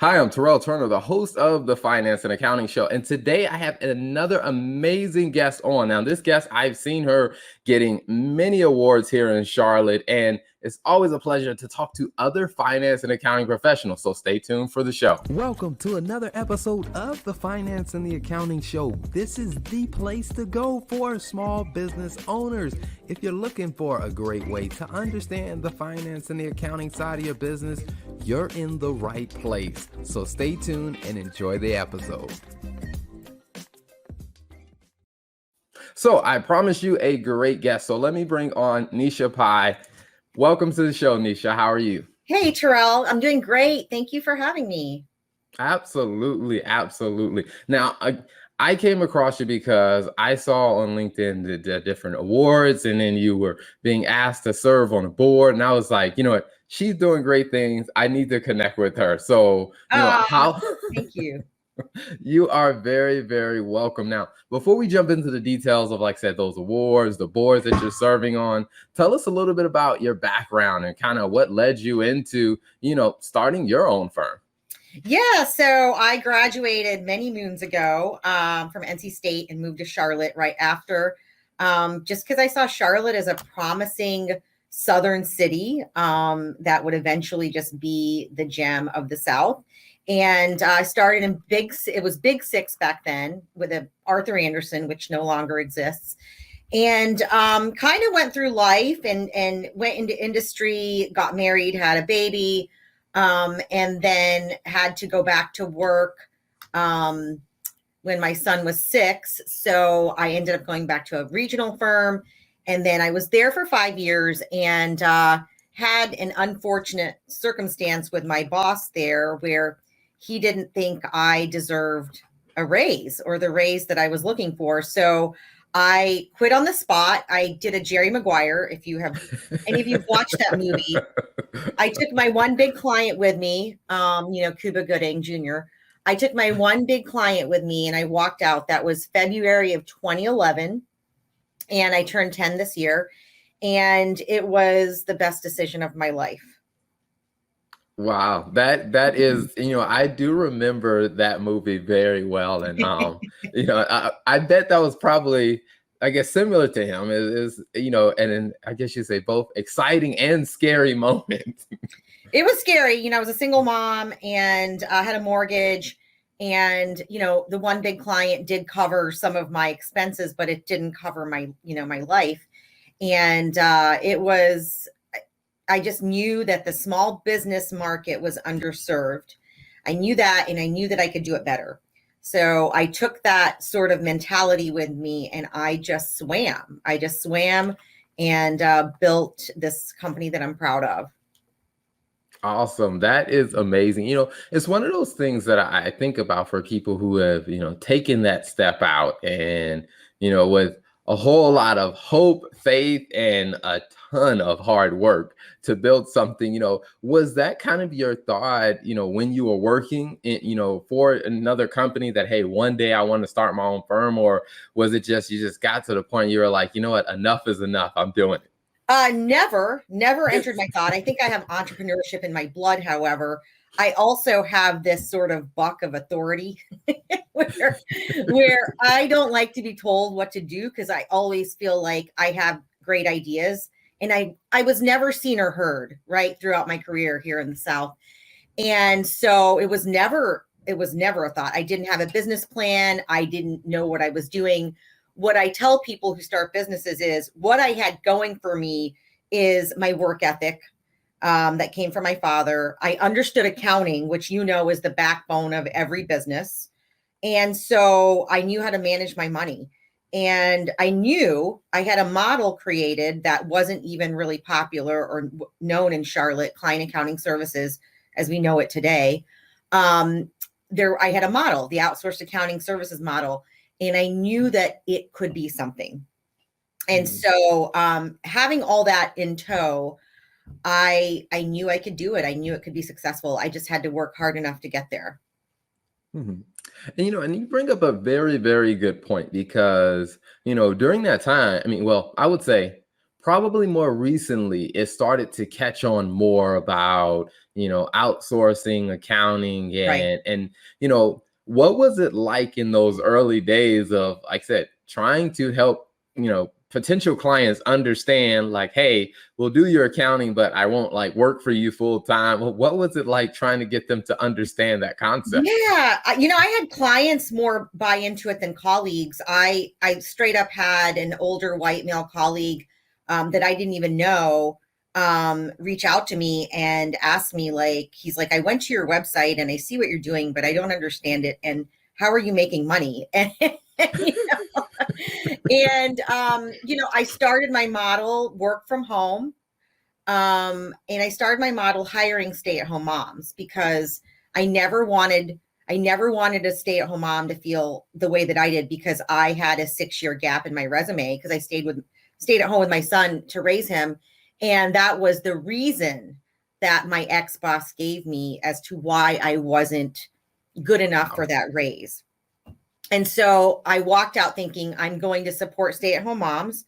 Hi, I'm Terrell Turner, the host of the Finance and Accounting Show. And today I have another amazing guest on. Now, this guest, I've seen her getting many awards here in Charlotte, and it's always a pleasure to talk to other finance and accounting professionals. So stay tuned for the show. Welcome to another episode of the Finance and the Accounting Show. This is the place to go for small business owners. If you're looking for a great way to understand the finance and the accounting side of your business, you're in the right place. So stay tuned and enjoy the episode. So I promised you a great guest. So let me bring on Nesha Pai. Welcome to the show, Nesha. How are you? Hey, Terrell. I'm doing great. Thank you for having me. Absolutely. Now, I came across you because I saw on LinkedIn the different awards, and then you were being asked to serve on a board. And I was like, you know what? She's doing great things. I need to connect with her. So, how thank you. You are very, very welcome. Now, before we jump into the details of, like I said, those awards, the boards that you're serving on, tell us a little bit about your background and kind of what led you into, starting your own firm. Yeah, so I graduated many moons ago from NC State and moved to Charlotte right after, just because I saw Charlotte as a promising southern city that would eventually just be the gem of the South. And I started in it was Big Six back then with a Arthur Anderson, which no longer exists. And kind of went through life and went into industry, got married, had a baby, and then had to go back to work when my son was 6. So I ended up going back to a regional firm. And then I was there for 5 years and had an unfortunate circumstance with my boss there where he didn't think I deserved a raise or the raise that I was looking for. So I quit on the spot. I did a Jerry Maguire. If you have any of you have watched that movie, I took my one big client with me, Cuba Gooding Jr. I took my one big client with me and I walked out. That was February of 2011. And I turned 10 this year. And it was the best decision of my life. Wow, that is, I do remember that movie very well. And, I bet that was probably, I guess, similar to him and I guess you say both exciting and scary moments. It was scary. I was a single mom and I had a mortgage and, the one big client did cover some of my expenses, but it didn't cover my, my life. And I just knew that the small business market was underserved. I knew that, and I knew that I could do it better. So I took that sort of mentality with me and I just swam. And built this company that I'm proud of. Awesome. That is amazing. It's one of those things that I think about for people who have, taken that step out and, with a whole lot of hope, faith, and a ton of hard work to build something. Was that kind of your thought, when you were working for another company that, hey, one day I want to start my own firm? Or was it just, you just got to the point you were like, you know what, enough is enough, I'm doing it? Never entered my thought. I think I have entrepreneurship in my blood. However, I also have this sort of buck of authority where I don't like to be told what to do because I always feel like I have great ideas. And I was never seen or heard right throughout my career here in the South. And so it was never a thought. I didn't have a business plan. I didn't know what I was doing. What I tell people who start businesses is what I had going for me is my work ethic that came from my father. I understood accounting, which is the backbone of every business. And so I knew how to manage my money. And I knew I had a model created that wasn't even really popular or known in Charlotte, client accounting services as we know it today. I had a model, the outsourced accounting services model. And I knew that it could be something. And so having all that in tow, I knew I could do it. I knew it could be successful. I just had to work hard enough to get there. Mm-hmm. And you bring up a very, very good point because, during that time, I would say probably more recently, it started to catch on more about, outsourcing accounting Right. and, what was it like in those early days of, like I said, trying to help, potential clients understand like, hey, we'll do your accounting, but I won't like work for you full time. What was it like trying to get them to understand that concept? Yeah, I had clients more buy into it than colleagues. I straight up had an older white male colleague that I didn't even know reach out to me and ask me, like, he's like, I went to your website and I see what you're doing, but I don't understand it. And how are you making money? I started my model work from home. And I started my model hiring stay-at-home moms because I never wanted a stay-at-home mom to feel the way that I did, because I had a 6-year gap in my resume because I stayed at home with my son to raise him. And that was the reason that my ex-boss gave me as to why I wasn't good enough for that raise. And so I walked out thinking, I'm going to support stay-at-home moms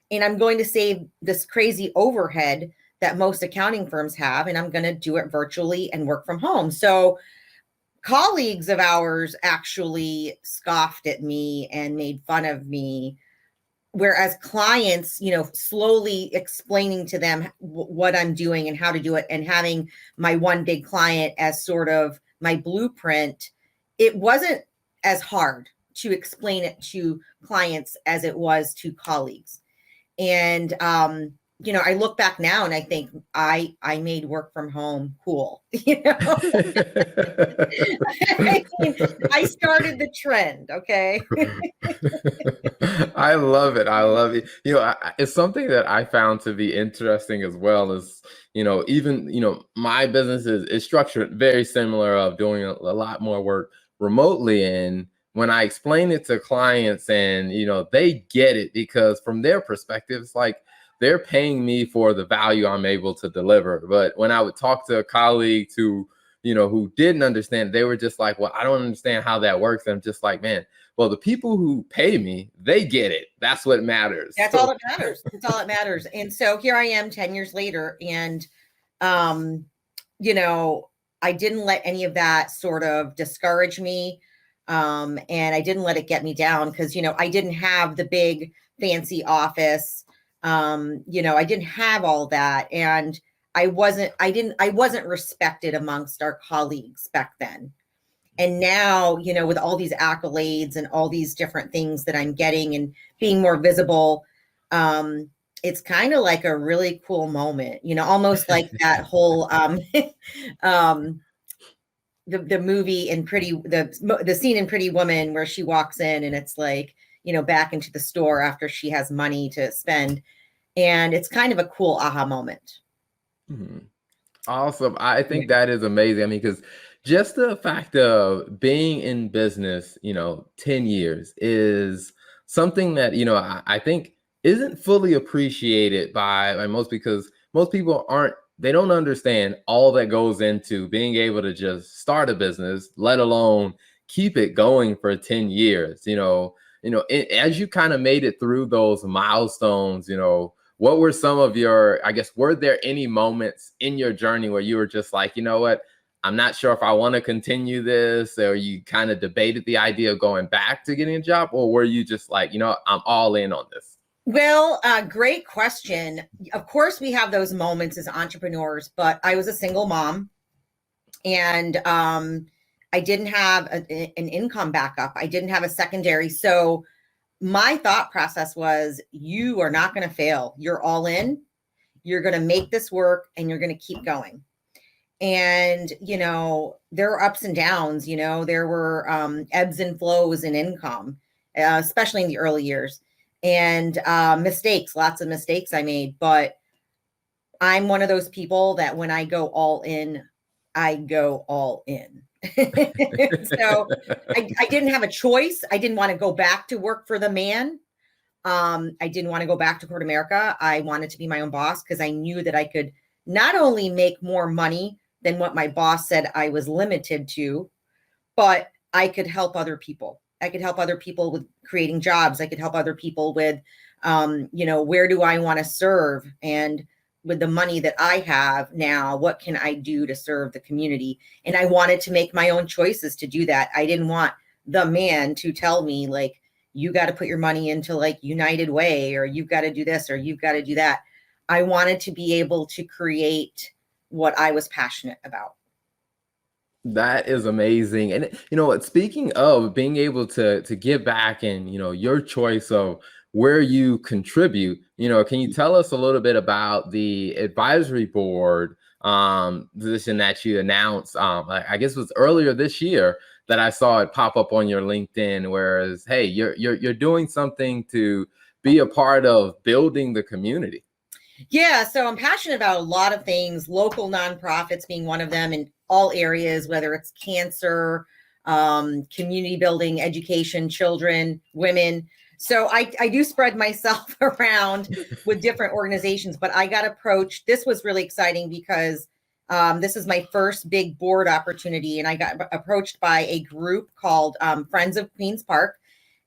and I'm going to save this crazy overhead that most accounting firms have, and I'm going to do it virtually and work from home. So colleagues of ours actually scoffed at me and made fun of me, whereas clients, slowly explaining to them what I'm doing and how to do it, and having my one big client as sort of my blueprint, it wasn't as hard to explain it to clients as it was to colleagues. And I look back now and I think I made work from home cool. I started the trend. Okay. I love it. I love it. It's something that I found to be interesting as well as, even, my business is structured very similar of doing a lot more work remotely. And when I explain it to clients and, they get it because from their perspective, it's like they're paying me for the value I'm able to deliver. But when I would talk to a colleague who didn't understand, they were just like, well, I don't understand how that works. And I'm just like, man, well, the people who pay me, they get it. That's what matters. That's all that matters. That's all that matters. And so here I am 10 years later. And, I didn't let any of that sort of discourage me. And I didn't let it get me down because, I didn't have the big fancy office. I didn't have all that. And I wasn't respected amongst our colleagues back then. And now, with all these accolades and all these different things that I'm getting and being more visible, it's kind of like a really cool moment, almost like that whole, the movie in the scene in Pretty Woman where she walks in and it's like, back into the store after she has money to spend. And it's kind of a cool aha moment. Mhm. Awesome. I think that is amazing. I mean, because just the fact of being in business, 10 years is something that, I think isn't fully appreciated by most, because most people they don't understand all that goes into being able to just start a business, let alone keep it going for 10 years. As you kind of made it through those milestones, what were some of I guess, were there any moments in your journey where you were just like, you know what, I'm not sure if I want to continue this, or you kind of debated the idea of going back to getting a job, or were you just like, I'm all in on this? Well, great question. Of course, we have those moments as entrepreneurs, but I was a single mom and I didn't have an income backup. I didn't have a secondary. So my thought process was, you are not going to fail. You're all in. You're going to make this work and you're going to keep going. And, there are ups and downs, there were ebbs and flows in income, especially in the early years, and mistakes, lots of mistakes I made. But I'm one of those people that when I go all in, I go all in. So I didn't have a choice. I didn't want to go back to work for the man. I didn't want to go back to corporate America. I wanted to be my own boss because I knew that I could not only make more money than what my boss said I was limited to, but I could help other people. I could help other people with creating jobs. I could help other people with Where do I want to serve? And with the money that I have now, what can I do to serve the community? And I wanted to make my own choices to do that. I didn't want the man to tell me, like, you got to put your money into like United Way, or you've got to do this, or you've got to do that. I wanted to be able to create what I was passionate about. That is amazing. And what, speaking of being able to give back and, your choice of where you contribute, can you tell us a little bit about the advisory board position that you announced? I guess it was earlier this year that I saw it pop up on your LinkedIn, whereas, hey, you're doing something to be a part of building the community. Yeah, so I'm passionate about a lot of things, local nonprofits being one of them in all areas, whether it's cancer, community building, education, children, women. So I do spread myself around with different organizations, but I got approached. This was really exciting because this is my first big board opportunity, and I got approached by a group called Friends of Queens Park.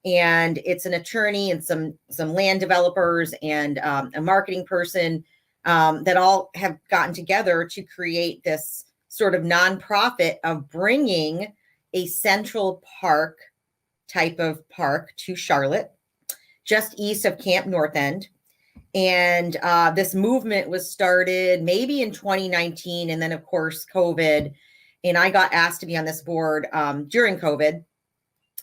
And it's an attorney and some land developers and a marketing person that all have gotten together to create this sort of nonprofit of bringing a Central Park type of park to Charlotte, just east of Camp North End. And this movement was started maybe in 2019, and then of course COVID, and I got asked to be on this board during COVID.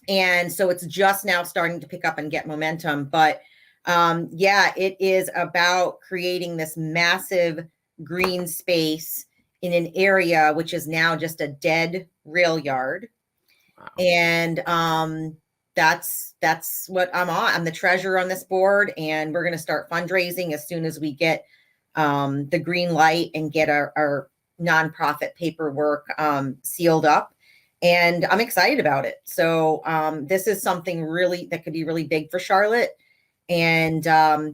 And so it's just now starting to pick up and get momentum. But it is about creating this massive green space in an area which is now just a dead rail yard. Wow. And that's what I'm on. I'm the treasurer on this board, and we're going to start fundraising as soon as we get the green light and get our nonprofit paperwork sealed up. And I'm excited about it. So this is something really that could be really big for Charlotte. And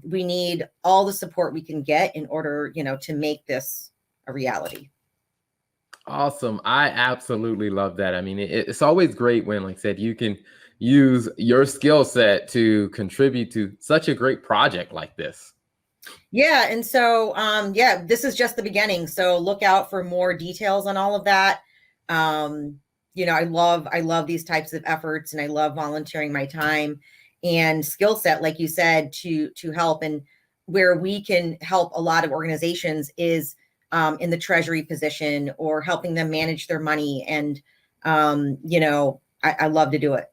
we need all the support we can get in order, to make this a reality. Awesome. I absolutely love that. I mean, it's always great when, like I said, you can use your skill set to contribute to such a great project like this. Yeah. And so, this is just the beginning. So look out for more details on all of that. I love these types of efforts, and I love volunteering my time and skill set, like you said, to help. And where we can help a lot of organizations is in the treasury position or helping them manage their money. And, I love to do it.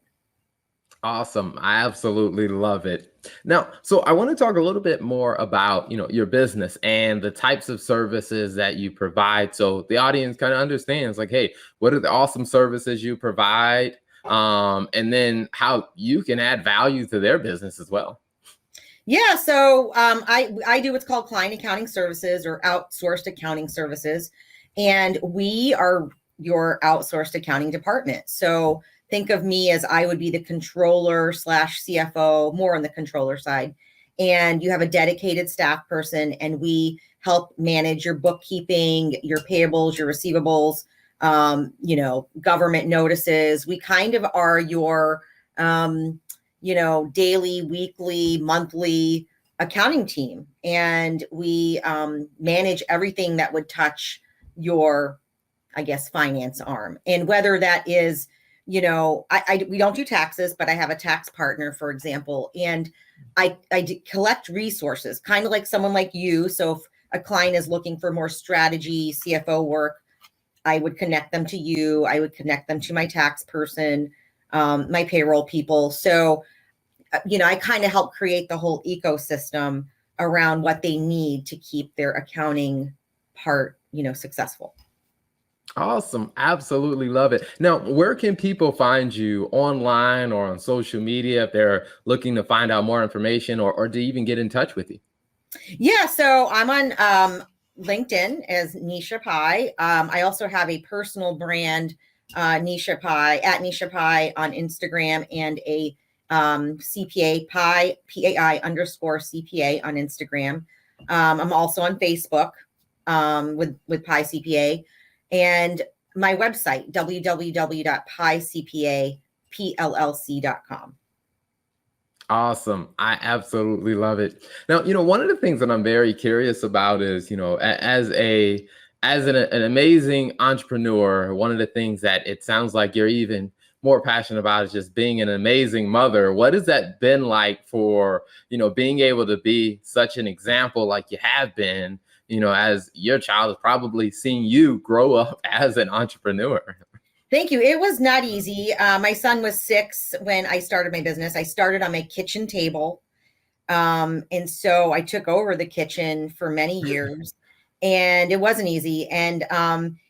Awesome. I absolutely love it. Now, so I want to talk a little bit more about, your business and the types of services that you provide. So the audience kind of understands, like, hey, what are the awesome services you provide? And then how you can add value to their business as well. Yeah. So I do what's called client accounting services or outsourced accounting services. And we are your outsourced accounting department. So think of me as I would be the controller / CFO, more on the controller side. And you have a dedicated staff person, and we help manage your bookkeeping, your payables, your receivables, government notices. We kind of are your, daily, weekly, monthly accounting team. And we manage everything that would touch your, finance arm. And whether that is, we don't do taxes, but I have a tax partner, for example, and I collect resources, kind of like someone like you. So if a client is looking for more strategy, CFO work, I would connect them to you. I would connect them to my tax person, my payroll people. So, I kind of help create the whole ecosystem around what they need to keep their accounting part, successful. Awesome. Absolutely love it. Now, where can people find you online or on social media if they're looking to find out more information or to even get in touch with you? Yeah, so I'm on LinkedIn as Nesha Pai. I also have a personal brand, Nesha Pai, at Nesha Pai on Instagram, and a CPA Pai, PAI_CPA on Instagram. I'm also on Facebook with Pai CPA. And my website, www.paicpapllc.com. Awesome. I absolutely love it. Now, one of the things that I'm very curious about is, as an amazing entrepreneur, one of the things that it sounds like you're even more passionate about is just being an amazing mother. What has that been like for, being able to be such an example like you have been, as your child has probably seen you grow up as an entrepreneur? Thank you. It was not easy. My son was 6 when I started my business. I started on my kitchen table. And so I took over the kitchen for many years, and it wasn't easy. And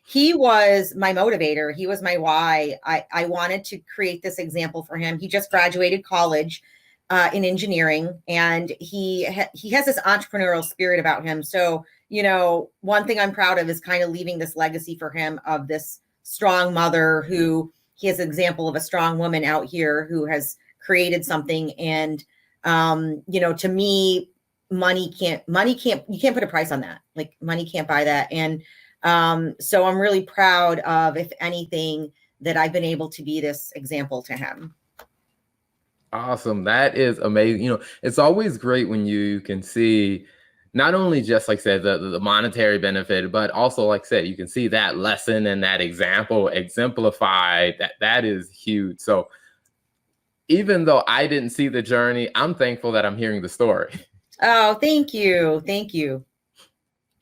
he was my motivator. He was my why. I wanted to create this example for him. He just graduated college in engineering, and he has this entrepreneurial spirit about him. So, one thing I'm proud of is kind of leaving this legacy for him of this strong mother who he has an example of a strong woman out here who has created something. And to me, you can't put a price on that. Like, money can't buy that. And so I'm really proud of, if anything, that I've been able to be this example to him. Awesome. That is amazing. It's always great when you can see not only just, like I said, the monetary benefit, but also, like I said, you can see that lesson and that example exemplified. That is huge. So even though I didn't see the journey, I'm thankful that I'm hearing the story. Oh, thank you. Thank you.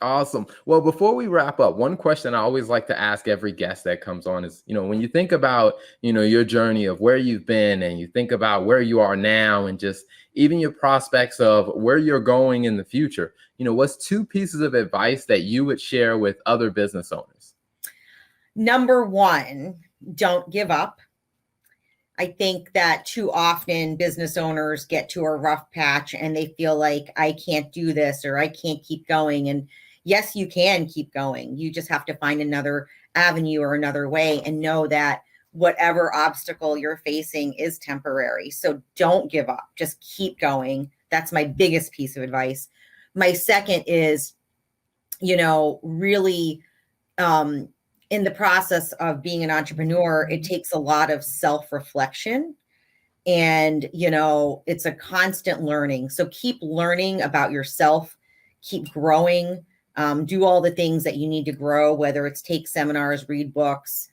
Awesome. Well, before we wrap up, one question I always like to ask every guest that comes on is, when you think about, your journey of where you've been, and you think about where you are now, and just even your prospects of where you're going in the future, what's 2 pieces of advice that you would share with other business owners? Number 1, don't give up. I think that too often business owners get to a rough patch and they feel like, I can't do this, or I can't keep going. And yes, you can keep going. You just have to find another avenue or another way, and know that whatever obstacle you're facing is temporary. So don't give up. Just keep going. That's my biggest piece of advice. My second is, really, in the process of being an entrepreneur, it takes a lot of self-reflection, and, it's a constant learning. So keep learning about yourself, keep growing, do all the things that you need to grow, whether it's take seminars, read books,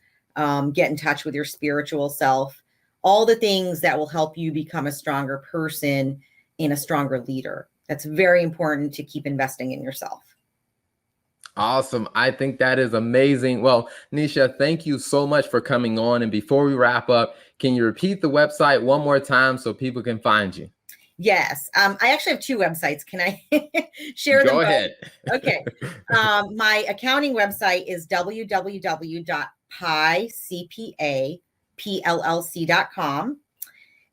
get in touch with your spiritual self, all the things that will help you become a stronger person and a stronger leader. That's very important, to keep investing in yourself. Awesome. I think that is amazing. Well, Nesha, thank you so much for coming on. And before we wrap up, can you repeat the website one more time so people can find you? Yes. I actually have 2 websites. Can I share them? Go ahead. Okay. My accounting website is www.cpallc.com.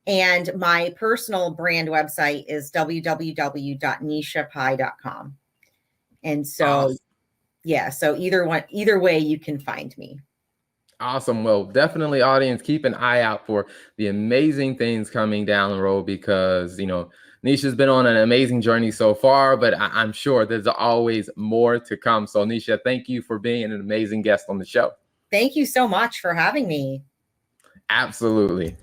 And my personal brand website is www.neshapie.com. And so, Awesome. Yeah, so either way you can find me. Awesome. Well, definitely, audience, keep an eye out for the amazing things coming down the road, because, Nesha's been on an amazing journey so far, but I'm sure there's always more to come. So, Nesha, thank you for being an amazing guest on the show. Thank you so much for having me. Absolutely.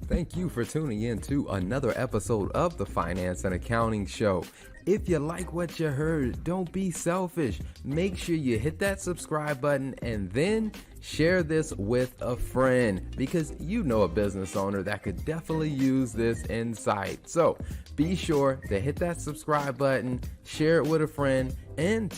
Thank you for tuning in to another episode of the Finance and Accounting Show. If you like what you heard, don't be selfish. Make sure you hit that subscribe button, and then share this with a friend, because a business owner that could definitely use this insight. So be sure to hit that subscribe button, share it with a friend, and